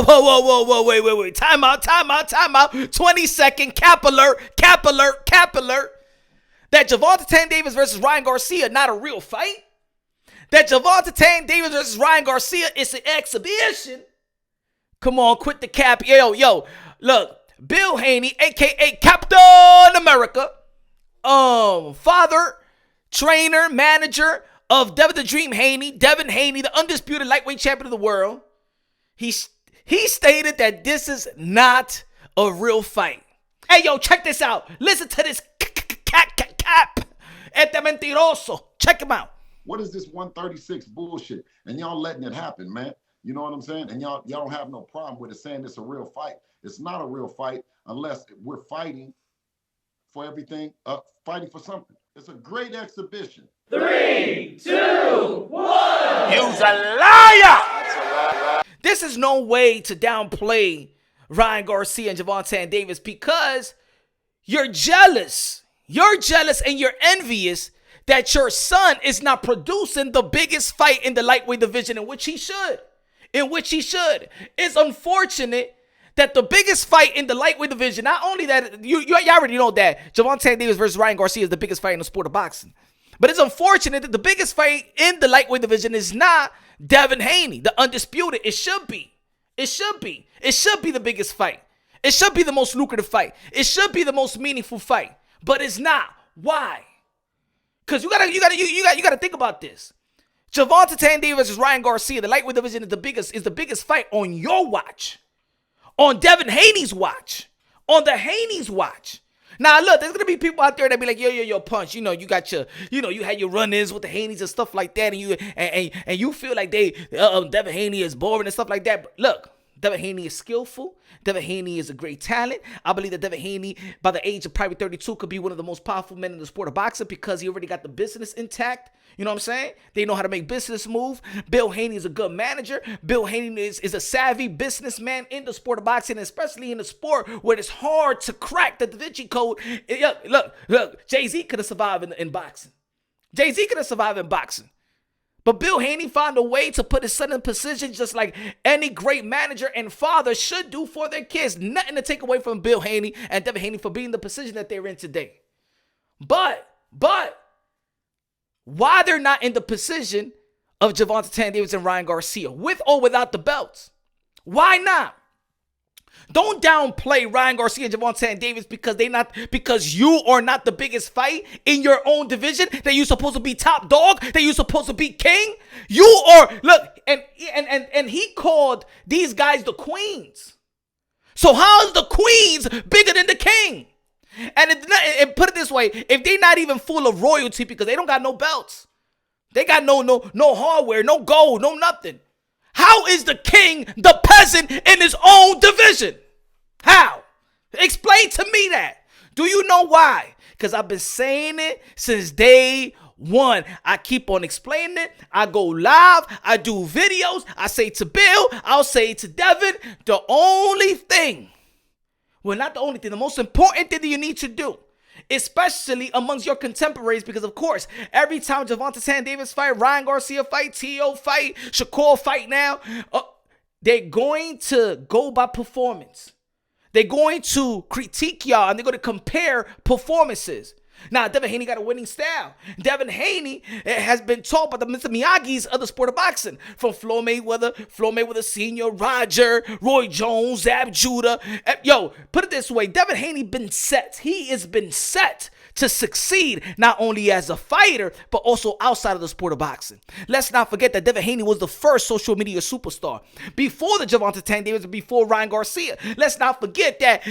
Whoa, wait. Time out. 20-second cap alert. That Gervonta Davis versus Ryan Garcia, not a real fight. That Gervonta Davis versus Ryan Garcia is an exhibition. Come on, quit the cap. Yo, look. Bill Haney, a.k.a. Captain America, father, trainer, manager of Devin the Dream Haney, Devin Haney, the undisputed lightweight champion of the world. He stated that this is not a real fight. Hey, yo, check this out. Listen to this cap. Este mentiroso. Check him out. What is this 136 bullshit? And y'all letting it happen, man. You know what I'm saying? And y'all don't have no problem with it saying it's a real fight. It's not a real fight unless we're fighting for everything, fighting for something. It's a great exhibition. 3, 2, 1. You's a liar! This is no way to downplay Ryan Garcia and Gervonta Davis because you're jealous. You're jealous and you're envious that your son is not producing the biggest fight in the lightweight division in which he should. It's unfortunate that the biggest fight in the lightweight division, not only that, you already know that Gervonta Davis versus Ryan Garcia is the biggest fight in the sport of boxing. But it's unfortunate that the biggest fight in the lightweight division is not Devin Haney, the undisputed. It should be. It should be the biggest fight. It should be the most lucrative fight. It should be the most meaningful fight. But it's not. Why? Because you gotta think about this. Gervonta Davis versus Ryan Garcia, the lightweight division is the biggest fight on your watch. On Devin Haney's watch. On the Haney's watch. Now, look, there's going to be people out there that be like, yo, Punch, you had your run-ins with the Haneys and stuff like that, and you feel like Devin Haney is boring and stuff like that. But look, Devin Haney is skillful. Devin Haney is a great talent. I believe that Devin Haney, by the age of probably 32, could be one of the most powerful men in the sport of boxing because he already got the business intact. You know what I'm saying? They know how to make business move. Bill Haney is a good manager. Bill Haney is a savvy businessman in the sport of boxing, especially in the sport where it's hard to crack the Da Vinci Code. Look, Jay-Z could have survived in boxing. Jay-Z could have survived in boxing. But Bill Haney found a way to put his son in position just like any great manager and father should do for their kids. Nothing to take away from Bill Haney and Devin Haney for being in the position that they're in today. But why they're not in the position of Gervonta Davis and Ryan Garcia, with or without the belts? Why not? Don't downplay Ryan Garcia and Gervonta Davis because you are not the biggest fight in your own division, that you're supposed to be top dog, that you're supposed to be king. You are, look, and he called these guys the queens. So how is the queens bigger than the king? And put it this way, if they're not even full of royalty because they don't got no belts, they got no hardware, no gold, no nothing. How is the king the peasant in his own division? How? Explain to me that. Do you know why? Because I've been saying it since day one. I keep on explaining it. I go live. I do videos. I say to Bill. I'll say to Devin. The only thing, well, not the only thing, the most important thing that you need to do, especially amongst your contemporaries, because of course, every time Gervonta Davis fight, Ryan Garcia fight, T.O. fight, Shakur fight now, they're going to go by performance. They're going to critique y'all and they're going to compare performances. Now, Devin Haney got a winning style. Devin Haney has been taught by the Mr. Miyagi's of the sport of boxing. From Floyd Mayweather Sr., Roger, Roy Jones, Zab Judah. Yo, put it this way. Devin Haney been set. He has been set to succeed not only as a fighter, but also outside of the sport of boxing. Let's not forget that Devin Haney was the first social media superstar. Before the Gervonta Davis, before Ryan Garcia. Let's not forget that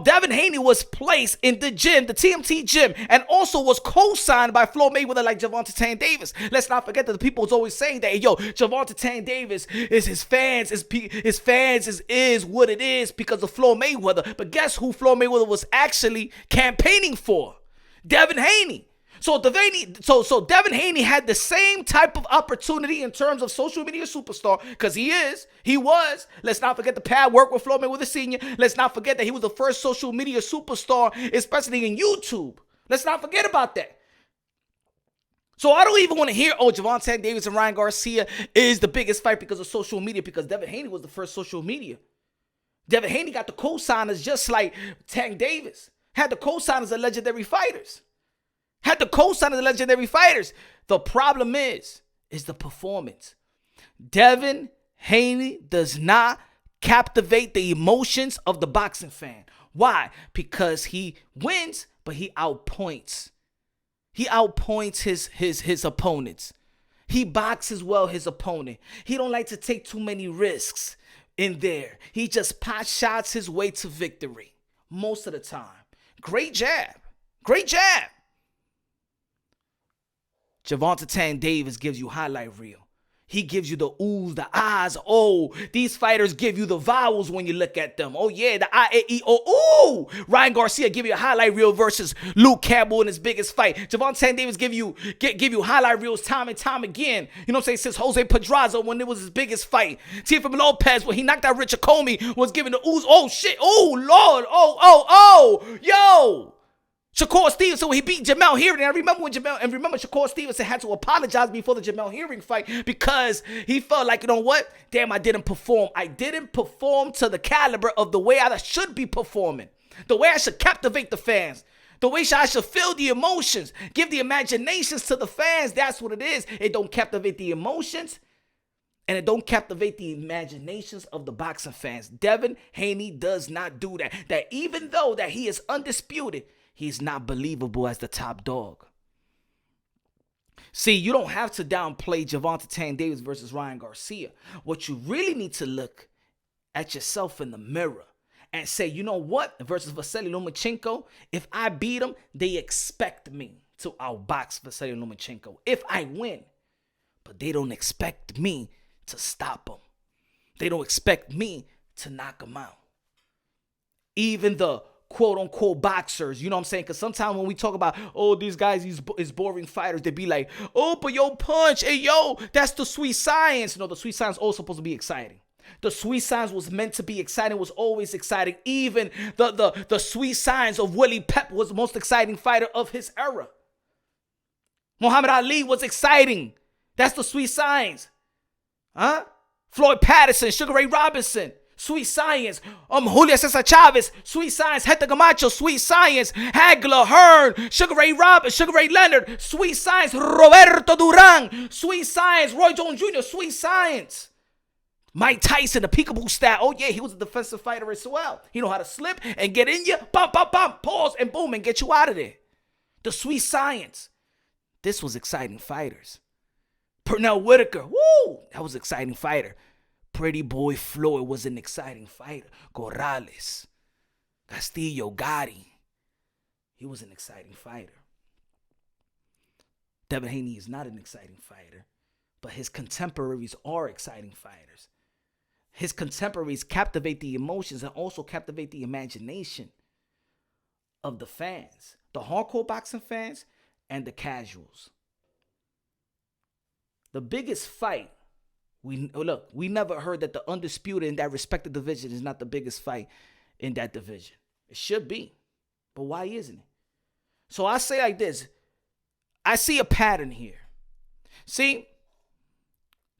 Devin Haney was placed in the gym, the TMT gym, and also was co-signed by Floyd Mayweather like Gervonta Davis. Let's not forget that the people is always saying that, yo, Gervonta Davis is his fans, is what it is because of Floyd Mayweather. But guess who Floyd Mayweather was actually campaigning for? Devin Haney. So Devin Haney had the same type of opportunity in terms of social media superstar, because he was. Let's not forget the pad work with Floyd Mayweather Sr. Let's not forget that he was the first social media superstar, especially in YouTube. Let's not forget about that. So I don't even want to hear, oh, Gervonta Davis and Ryan Garcia is the biggest fight because of social media, because Devin Haney was the first social media. Devin Haney got the co-signers just like Tank Davis. Had the co-signers of legendary fighters. The problem is the performance. Devin Haney does not captivate the emotions of the boxing fan. Why? Because he wins, but he outpoints. He outpoints his opponents. He boxes well his opponent. He don't like to take too many risks in there. He just pot shots his way to victory most of the time. Great jab. Gervonta Davis gives you highlight reel. He gives you the oohs, the ahs. Oh, these fighters give you the vowels when you look at them. Oh, yeah, the I-A-E-O. Ooh. Ryan Garcia give you a highlight reel versus Luke Campbell in his biggest fight. Gervonta Davis give you highlight reels time and time again. You know what I'm saying? Since Jose Pedraza when it was his biggest fight. Teofimo Lopez when he knocked out Richard Comey was giving the oohs. Oh, shit. Oh, Lord. Oh. Yo. Shakur Stevenson, when he beat Jamel Herring, and I remember Shakur Stevenson had to apologize before the Jamel Herring fight because he felt like, you know what? Damn, I didn't perform. I didn't perform to the caliber of the way I should be performing. The way I should captivate the fans. The way I should feel the emotions. Give the imaginations to the fans. That's what it is. It don't captivate the emotions. And it don't captivate the imaginations of the boxing fans. Devin Haney does not do that. That even though that he is undisputed, he's not believable as the top dog. See, you don't have to downplay Gervonta Davis versus Ryan Garcia. What you really need to look at yourself in the mirror and say, you know what? Versus Vasily Lomachenko, if I beat him, they expect me to outbox Vasily Lomachenko if I win. But they don't expect me to stop him. They don't expect me to knock him out. Even the quote-unquote boxers, you know what I'm saying? Because sometimes when we talk about, oh, these guys is boring fighters, they be like, oh, but yo, Punch, hey, yo, that's the sweet science. No, the sweet science also supposed to be exciting. The sweet science was meant to be exciting, was always exciting. Even the sweet science of Willie Pep was the most exciting fighter of his era. Muhammad Ali was exciting. That's the sweet science. Huh? Floyd Patterson, Sugar Ray Robinson. Sweet science. Julio Cesar Chavez. Sweet science. Hector Camacho. Sweet science. Hagler, Hearn, Sugar Ray Leonard. Sweet science. Roberto Duran. Sweet science. Roy Jones Jr. Sweet science. Mike Tyson, the peekaboo style. Oh yeah, he was a defensive fighter as well. He know how to slip and get in you. Bump, pause, and boom, and get you out of there. The sweet science. This was exciting fighters. Pernell Whitaker. Woo! That was an exciting fighter. Pretty Boy Floyd was an exciting fighter. Corrales, Castillo, Gotti. He was an exciting fighter. Devin Haney is not an exciting fighter, but his contemporaries are exciting fighters. His contemporaries captivate the emotions and also captivate the imagination of the fans, the hardcore boxing fans and the casuals. The biggest fight, we never heard that the undisputed in that respective division is not the biggest fight in that division. It should be, but why isn't it? So I say like this, I see a pattern here. See,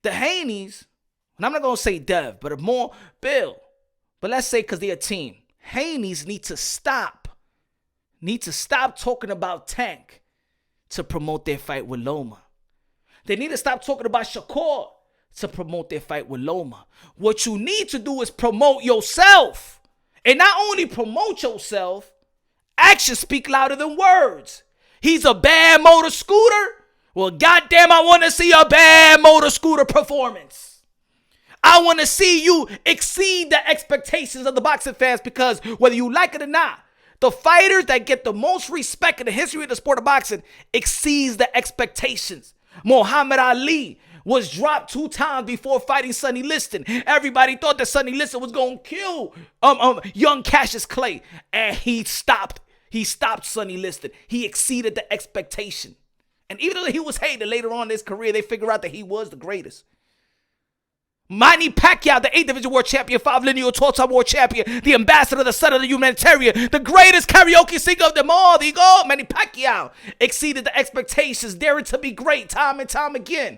the Haneys, and I'm not going to say Dev, but more Bill, but let's say because they're a team. Haneys need to stop talking about Tank to promote their fight with Loma. They need to stop talking about Shakur to promote their fight with Loma. What you need to do is promote yourself. And not only promote yourself, actions speak louder than words. He's a bad motor scooter. Well, goddamn, I want to see a bad motor scooter performance. I want to see you exceed the expectations of the boxing fans, because whether you like it or not, the fighters that get the most respect in the history of the sport of boxing exceeds the expectations. Muhammad Ali was dropped 2 times before fighting Sonny Liston. Everybody thought that Sonny Liston was going to kill young Cassius Clay. And he stopped Sonny Liston. He exceeded the expectation. And even though he was hated later on in his career, they figured out that he was the greatest. Manny Pacquiao, the 8th Division World Champion, 5 lineal 12-time World Champion, the ambassador, the son of the humanitarian, the greatest karaoke singer of them all. There you go. Manny Pacquiao exceeded the expectations, daring to be great time and time again.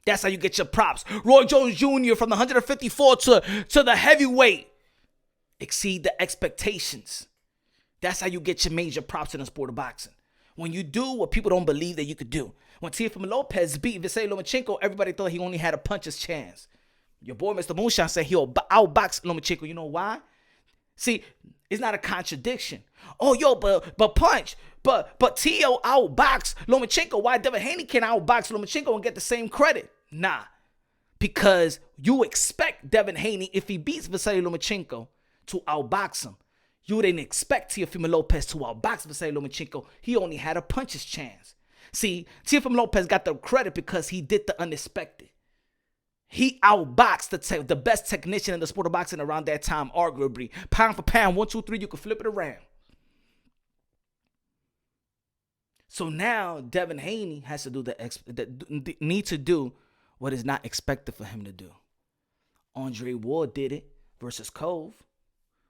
That's how you get your props. Roy Jones Jr. from the 154 to the heavyweight. Exceed the expectations. That's how you get your major props in the sport of boxing. When you do what people don't believe that you could do. When Teofimo Lopez beat Vasily Lomachenko, everybody thought he only had a puncher's chance. Your boy, Mr. Moonshine, said he'll outbox Lomachenko. You know why? See, it's not a contradiction. Oh, yo, but Punch, but Tio outbox Lomachenko. Why Devin Haney can't outbox Lomachenko and get the same credit? Nah, because you expect Devin Haney, if he beats Vasily Lomachenko, to outbox him. You didn't expect Teofimo Lopez to outbox Vasily Lomachenko. He only had a puncher's chance. See, Teofimo Lopez got the credit because he did the unexpected. He outboxed the best technician in the sport of boxing around that time, arguably. Pound for pound, 1, 2, 3, you can flip it around. So now Devin Haney has to need to do what is not expected for him to do. Andre Ward did it versus Cove.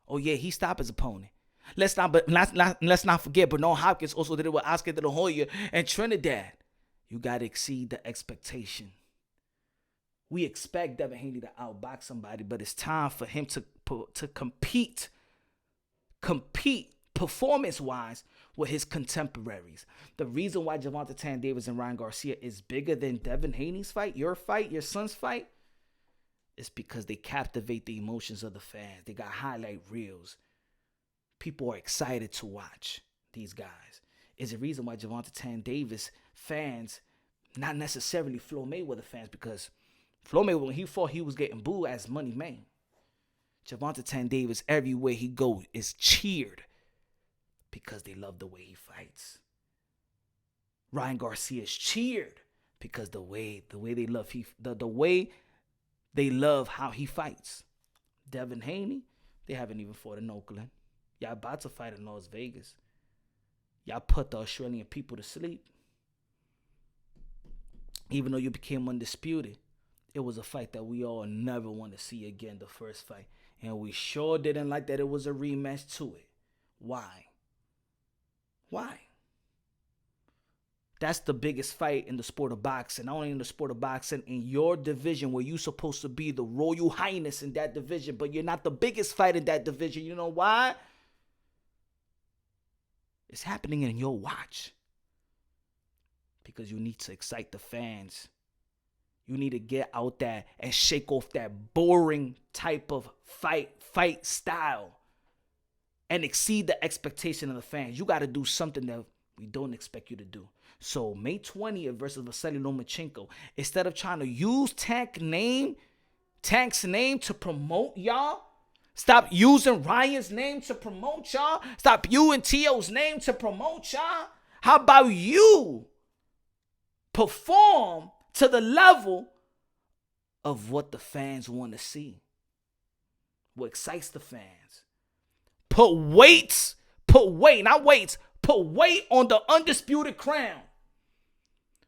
Oh yeah, he stopped his opponent. Let's not forget, Bernard Hopkins also did it with Oscar De La Hoya and Trinidad. You got to exceed the expectation. We expect Devin Haney to outbox somebody, but it's time for him to compete performance-wise with his contemporaries. The reason why Gervonta Davis and Ryan Garcia is bigger than Devin Haney's fight, your son's fight, is because they captivate the emotions of the fans. They got highlight reels. People are excited to watch these guys. Is the reason why Gervonta Davis fans, not necessarily Floyd Mayweather fans, because Floyd Mayweather, when he fought, he was getting booed as Money Man. Gervonta Davis, everywhere he goes, is cheered because they love the way he fights. Ryan Garcia is cheered because the way they love the way they love how he fights. Devin Haney, they haven't even fought in Oakland. Y'all about to fight in Las Vegas. Y'all put the Australian people to sleep. Even though you became undisputed, it was a fight that we all never want to see again, the first fight. And we sure didn't like that it was a rematch to it. Why? That's the biggest fight in the sport of boxing. Not only in the sport of boxing, in your division where you're supposed to be the Royal Highness in that division, but you're not the biggest fight in that division. You know why? It's happening in your watch. Because you need to excite the fans. You need to get out there and shake off that boring type of fight style and exceed the expectation of the fans. You got to do something that we don't expect you to do. So May 20th versus Vasily Lomachenko, instead of trying to use Tank's name to promote y'all, stop using Ryan's name to promote y'all, stop using Tio's name to promote y'all. How about you perform to the level of what the fans want to see? What excites the fans? Put weight on the undisputed crown.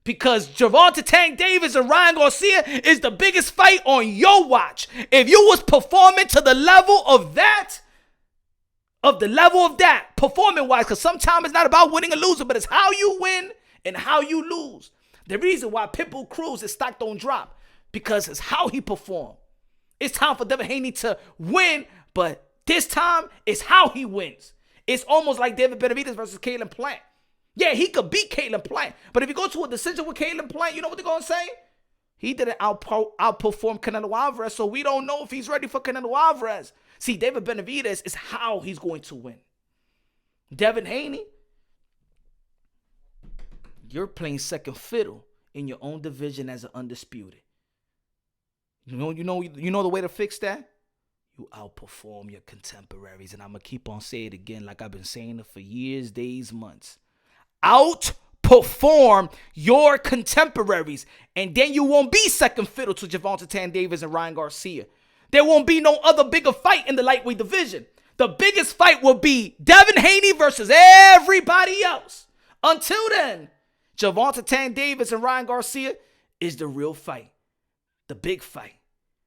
Because Gervonta Davis and Ryan Garcia is the biggest fight on your watch. If you was performing to the level of that, performing-wise, because sometimes it's not about winning or losing, but it's how you win and how you lose. The reason why Pitbull Cruz, his stock don't drop, because it's how he performed. It's time for Devin Haney to win, but this time it's how he wins. It's almost like David Benavidez versus Caleb Plant. Yeah, he could beat Caleb Plant, but if you go to a decision with Caleb Plant, you know what they're going to say? He didn't outperform Canelo Alvarez, so we don't know if he's ready for Canelo Alvarez. See, David Benavidez is how he's going to win. Devin Haney, you're playing second fiddle in your own division as an undisputed. You know the way to fix that? You outperform your contemporaries. And I'm going to keep on saying it again like I've been saying it for years, days, months. Outperform your contemporaries. And then you won't be second fiddle to Gervonta Davis and Ryan Garcia. There won't be no other bigger fight in the lightweight division. The biggest fight will be Devin Haney versus everybody else. Until then, Gervonta Davis and Ryan Garcia is the real fight. The big fight.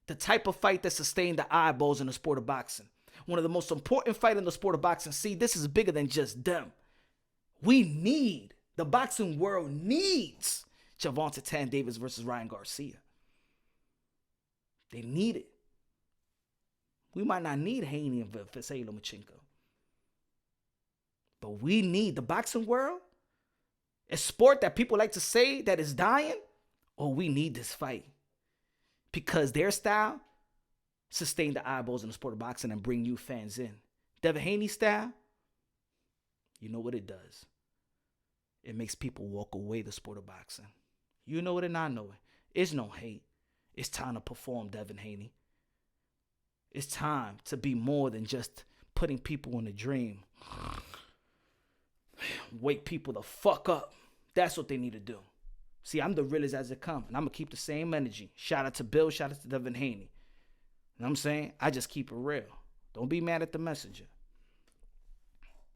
The type of fight that sustained the eyeballs in the sport of boxing. One of the most important fights in the sport of boxing. See, this is bigger than just them. The boxing world needs Gervonta Davis versus Ryan Garcia. They need it. We might not need Haney and Vasily Lomachenko. But we need the boxing world, a sport that people like to say that is dying. Oh, we need this fight. Because their style sustain the eyeballs in the sport of boxing and bring new fans in. Devin Haney style, you know what it does. It makes people walk away the sport of boxing. You know it and I know it. It's no hate. It's time to perform, Devin Haney. It's time to be more than just putting people in a dream. Wake people the fuck up. That's what they need to do. See, I'm the realest as it comes, and I'm going to keep the same energy. Shout out to Bill, shout out to Devin Haney. You know what I'm saying? I just keep it real. Don't be mad at the messenger.